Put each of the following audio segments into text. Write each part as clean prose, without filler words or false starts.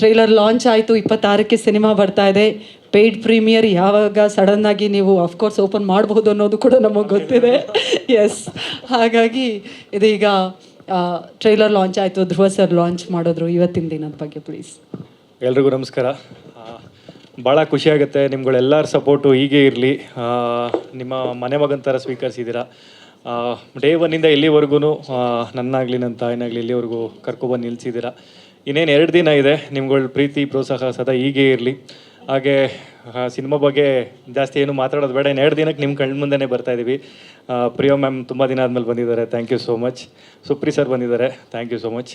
Trailer launch ಆಯಿತು, 26ಕ್ಕೆ cinema ಬರ್ತಾ ಇದೆ. ಪೇಯ್ಡ್ ಪ್ರೀಮಿಯರ್ ಯಾವಾಗ ಸಡನ್ನಾಗಿ ನೀವು ಅಫ್ಕೋರ್ಸ್ ಓಪನ್ ಮಾಡಬಹುದು ಅನ್ನೋದು ಕೂಡ ನಮಗೆ ಗೊತ್ತಿದೆ. ಎಸ್, ಹಾಗಾಗಿ ಇದೀಗ ಟ್ರೈಲರ್ ಲಾಂಚ್ ಆಯಿತು, ಧ್ರುವ ಸರ್ ಲಾಂಚ್ ಮಾಡಿದ್ರು. ಇವತ್ತಿನ ದಿನದ ಬಗ್ಗೆ ಪ್ಲೀಸ್. ಎಲ್ರಿಗೂ ನಮಸ್ಕಾರ. ಭಾಳ ಖುಷಿಯಾಗುತ್ತೆ, ನಿಮ್ಗಳೆಲ್ಲರ ಸಪೋರ್ಟು ಹೀಗೆ ಇರಲಿ. ನಿಮ್ಮ ಮನೆ ಮಗನ ಥರ ಸ್ವೀಕರಿಸಿದ್ದೀರಾ. ಡೇ ಒನ್ನಿಂದ ಇಲ್ಲಿವರೆಗೂ ನನ್ನಾಗಲಿ ನನ್ನ ತಾಯಿನಾಗಲಿ ಇಲ್ಲಿವರೆಗೂ ಕರ್ಕೊಬಂದು ನಿಲ್ಲಿಸಿದ್ದೀರಾ. ಇನ್ನೇನು 2 ದಿನ ಇದೆ, ನಿಮ್ಗಳ ಪ್ರೀತಿ ಪ್ರೋತ್ಸಾಹ ಸದಾ ಹೀಗೆ ಇರಲಿ. ಹಾಗೆ ಸಿನಿಮಾ ಬಗ್ಗೆ ಜಾಸ್ತಿ ಏನು ಮಾತಾಡೋದು ಬೇಡ. ಇನ್ನು 2 ದಿನಕ್ಕೆ ನಿಮ್ಮ ಕಣ್ಣು ಮುಂದೆನೇ ಬರ್ತಾಯಿದ್ದೀವಿ. ಪ್ರಿಯಾ ಮ್ಯಾಮ್ ತುಂಬ ದಿನ ಆದಮೇಲೆ ಬಂದಿದ್ದಾರೆ, thank you so much. Supri sir ಬಂದಿದ್ದಾರೆ, ಥ್ಯಾಂಕ್ ಯು ಸೋ ಮಚ್.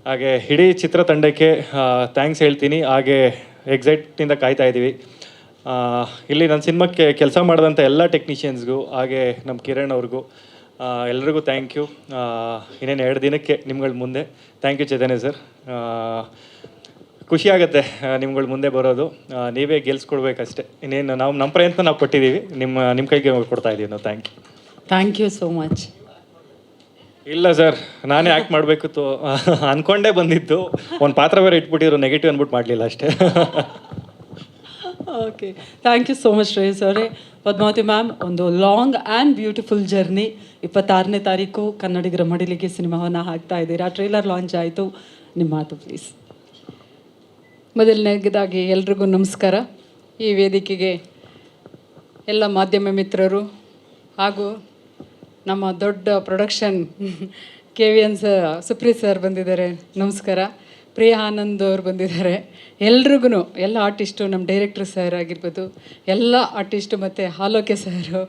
ಹಾಗೆ ಇಡೀ ಚಿತ್ರತಂಡಕ್ಕೆ ಥ್ಯಾಂಕ್ಸ್ ಹೇಳ್ತೀನಿ. ಹಾಗೆ ಎಕ್ಸೈಟಿಂದ ಕಾಯ್ತಾ ಇದ್ದೀವಿ. ಇಲ್ಲಿ ನನ್ನ ಸಿನಿಮಾಕ್ಕೆ ಕೆಲಸ ಮಾಡಿದಂಥ ಎಲ್ಲ ಟೆಕ್ನಿಷಿಯನ್ಸ್ಗೂ, ಹಾಗೆ ನಮ್ಮ ಕಿರಣ್ ಅವ್ರಿಗೂ ಎಲ್ರಿಗೂ ಥ್ಯಾಂಕ್ ಯು. ಇನ್ನೇನು 2 ದಿನಕ್ಕೆ ನಿಮ್ಗಳ ಮುಂದೆ. Thank you Chaitanya sir. ಖುಷಿಯಾಗುತ್ತೆ ನಿಮ್ಗಳ ಮುಂದೆ ಬರೋದು. ನೀವೇ ಗೆಲ್ಸ್ಕೊಡ್ಬೇಕಷ್ಟೇ. ಇನ್ನೇನು ನಾವು ನಮ್ಮ ಪ್ರಯತ್ನ ನಾವು ಕೊಟ್ಟಿದ್ದೀವಿ, ನಿಮ್ಮ ಕೈಗೆ ಕೊಡ್ತಾ ಇದ್ದೀವಿ ನಾವು. Thank you so much. ಇಲ್ಲ ಸರ್, ನಾನೇ ಆ್ಯಕ್ಟ್ ಮಾಡಬೇಕಿತ್ತು ಅಂದ್ಕೊಂಡೇ ಬಂದಿದ್ದು. ಒಂದು ಪಾತ್ರ ಬೇರೆ ಇಟ್ಬಿಟ್ಟಿದ್ರು, ನೆಗೆಟಿವ್ ಅಂದ್ಬಿಟ್ಟು ಮಾಡಲಿಲ್ಲ ಅಷ್ಟೇ. Okay, thank you so much Shreyas ಅವರೇ. ಪದ್ಮಾವತಿ ಮ್ಯಾಮ್, ಒಂದು ಲಾಂಗ್ ಆ್ಯಂಡ್ ಬ್ಯೂಟಿಫುಲ್ ಜರ್ನಿ. 26ನೇ ತಾರೀಕು ಕನ್ನಡಿಗರ ಮಡಿಲಿಗೆ ಸಿನಿಮಾವನ್ನು ಹಾಕ್ತಾ ಇದ್ದೀರಾ. ಟ್ರೈಲರ್ ಲಾಂಚ್ ಆಯಿತು, ನಿಮ್ಮ ಮಾತು ಪ್ಲೀಸ್. ಮೊದಲನೇದಾಗಿ ಎಲ್ರಿಗೂ ನಮಸ್ಕಾರ. ಈ ವೇದಿಕೆಗೆ ಎಲ್ಲ ಮಾಧ್ಯಮ ಮಿತ್ರರು ಹಾಗೂ ನಮ್ಮ ದೊಡ್ಡ ಪ್ರೊಡಕ್ಷನ್ KVN ಸುಪ್ರೀತ್ ಸರ್ ಬಂದಿದ್ದಾರೆ, ನಮಸ್ಕಾರ. ಪ್ರಿಯಾ ಆನಂದ್ ಅವ್ರು ಬಂದಿದ್ದಾರೆ. ಎಲ್ರಿಗೂ, ಎಲ್ಲ ಆರ್ಟಿಸ್ಟು, ನಮ್ಮ ಡೈರೆಕ್ಟ್ರ್ ಸರ್ ಆಗಿರ್ಬೋದು, ಎಲ್ಲ ಆರ್ಟಿಸ್ಟು ಮತ್ತು ಹಾಲೋಕೆ ಸರು,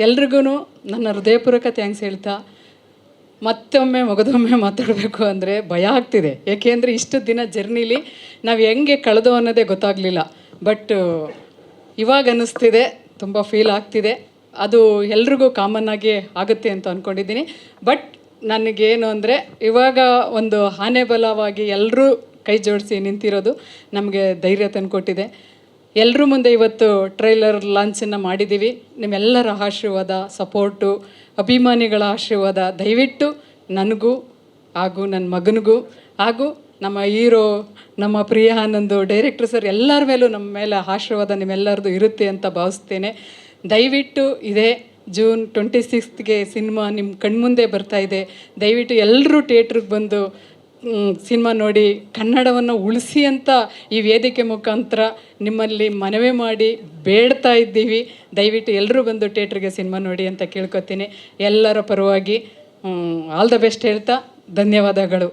ಎಲ್ರಿಗೂ ನನ್ನ ಹೃದಯಪೂರ್ವಕ ಥ್ಯಾಂಕ್ಸ್ ಹೇಳ್ತಾ, ಮತ್ತೊಮ್ಮೆ ಮಗದೊಮ್ಮೆ ಮಾತಾಡಬೇಕು ಅಂದರೆ ಭಯ ಆಗ್ತಿದೆ. ಏಕೆಂದರೆ ಇಷ್ಟು ದಿನ ಜರ್ನಿಲಿ ನಾವು ಹೆಂಗೆ ಕಳೆದೋ ಅನ್ನೋದೇ ಗೊತ್ತಾಗಲಿಲ್ಲ. ಬಟ್ ಇವಾಗ ಅನ್ನಿಸ್ತಿದೆ, ತುಂಬ ಫೀಲ್ ಆಗ್ತಿದೆ. ಅದು ಎಲ್ರಿಗೂ ಕಾಮನ್ನಾಗಿ ಆಗುತ್ತೆ ಅಂತ ಅಂದ್ಕೊಂಡಿದ್ದೀನಿ. ಬಟ್ ನನಗೇನು ಅಂದರೆ, ಇವಾಗ ಒಂದು ಆನೆ ಬಲವಾಗಿ ಎಲ್ಲರೂ ಕೈ ಜೋಡಿಸಿ ನಿಂತಿರೋದು ನಮಗೆ ಧೈರ್ಯ ತಂದುಕೊಟ್ಟಿದೆ. ಎಲ್ಲರ ಮುಂದೆ ಇವತ್ತು ಟ್ರೈಲರ್ ಲಾಂಚನ್ನು ಮಾಡಿದ್ದೀವಿ. ನಿಮ್ಮೆಲ್ಲರ ಆಶೀರ್ವಾದ, ಸಪೋರ್ಟು, ಅಭಿಮಾನಿಗಳ ಆಶೀರ್ವಾದ ದಯವಿಟ್ಟು ನನಗೂ ಹಾಗೂ ನನ್ನ ಮಗನಿಗೂ ಹಾಗೂ ನಮ್ಮ ಹೀರೋ ನಮ್ಮ ಪ್ರಿಯಾ ಆನಂದ್ ಡೈರೆಕ್ಟರ್ ಸರ್ ಎಲ್ಲರ ಮೇಲೂ ನಮ್ಮ ಮೇಲೆ ಆಶೀರ್ವಾದ ನಿಮ್ಮೆಲ್ಲರದು ಇರುತ್ತೆ ಅಂತ ಭಾವಿಸ್ತೇನೆ. ದಯವಿಟ್ಟು ಇದೇ ಜೂನ್ 26ಗೆ ಸಿನಿಮಾ ನಿಮ್ಮ ಕಣ್ಮುಂದೆ ಬರ್ತಾಯಿದೆ. ದಯವಿಟ್ಟು ಎಲ್ಲರೂ ಥಿಯೇಟ್ರಿಗೆ ಬಂದು ಸಿನಿಮಾ ನೋಡಿ ಕನ್ನಡವನ್ನು ಉಳಿಸಿ ಅಂತ ಈ ವೇದಿಕೆ ಮುಖಾಂತರ ನಿಮ್ಮಲ್ಲಿ ಮನವಿ ಮಾಡಿ ಬೇಡ್ತಾ ಇದ್ದೀವಿ. ದಯವಿಟ್ಟು ಎಲ್ಲರೂ ಬಂದು ಥಿಯೇಟ್ರಿಗೆ ಸಿನಿಮಾ ನೋಡಿ ಅಂತ ಕೇಳ್ಕೊತೀನಿ. ಎಲ್ಲರ ಪರವಾಗಿ ಆಲ್ ದ ಬೆಸ್ಟ್ ಹೇಳ್ತಾ ಧನ್ಯವಾದಗಳು.